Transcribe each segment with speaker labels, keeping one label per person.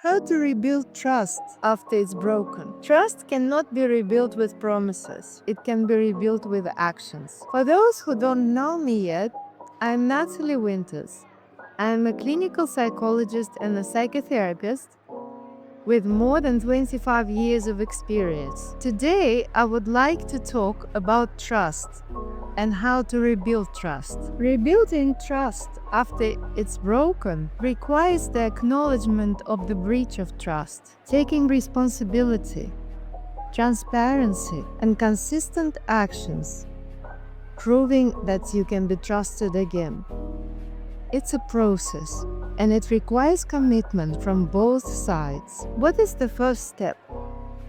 Speaker 1: How to rebuild trust after it's broken. Trust cannot be rebuilt with promises. It can be rebuilt with actions. For those who don't know me yet, I'm Natalie Winters. I'm a clinical psychologist and a psychotherapist with more than 25 years of experience. Today, I would like to talk about trust and how to rebuild trust. Rebuilding trust after it's broken requires the acknowledgement of the breach of trust, taking responsibility, transparency, and consistent actions, proving that you can be trusted again. It's a process, and it requires commitment from both sides. What is the first step?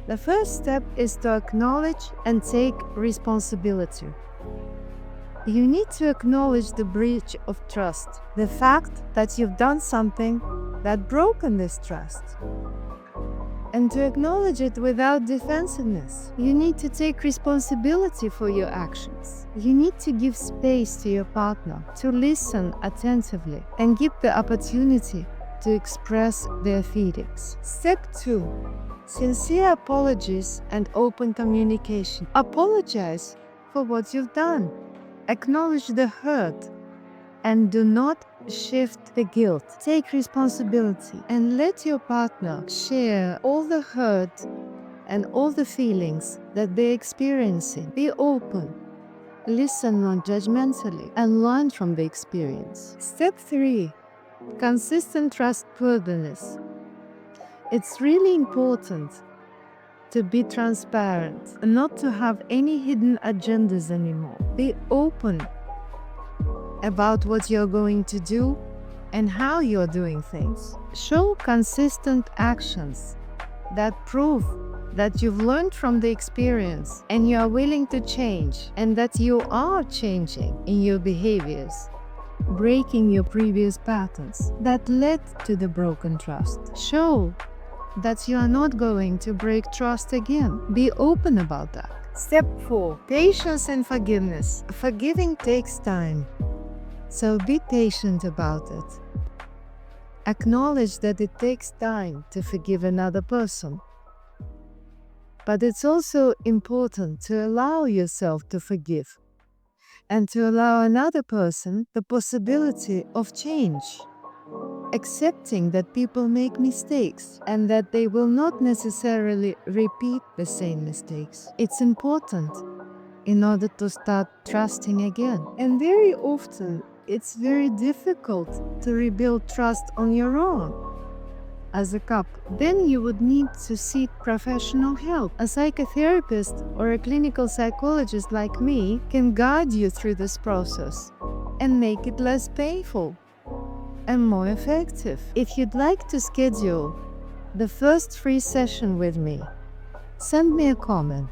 Speaker 1: The first step is to acknowledge and take responsibility. You need to acknowledge the breach of trust, the fact that you've done something that broken this trust. And to acknowledge it without defensiveness, you need to take responsibility for your actions. You need to give space to your partner, to listen attentively, and give the opportunity to express their feelings. Step 2. Sincere apologies and open communication. Apologize for what you've done. Acknowledge the hurt and do not shift the guilt. Take responsibility and let your partner share all the hurt and all the feelings that they're experiencing. Be open, listen non-judgmentally, and learn from the experience. Step 3. Consistent trustworthiness. It's really important to be transparent and not to have any hidden agendas anymore. Be open about what you're going to do and how you're doing things. Show consistent actions that prove that you've learned from the experience and you are willing to change and that you are changing in your behaviors, breaking your previous patterns that led to the broken trust. Show that you are not going to break trust again. Be open about that. Step 4. Patience and forgiveness. Forgiving takes time, so be patient about it. Acknowledge that it takes time to forgive another person. But it's also important to allow yourself to forgive and to allow another person the possibility of change. Accepting that people make mistakes and that they will not necessarily repeat the same mistakes. It's important in order to start trusting again. And very often, it's very difficult to rebuild trust on your own as a couple. Then you would need to seek professional help. A psychotherapist or a clinical psychologist like me can guide you through this process and make it less painful and more effective. If you'd like to schedule the first free session with me, send me a comment.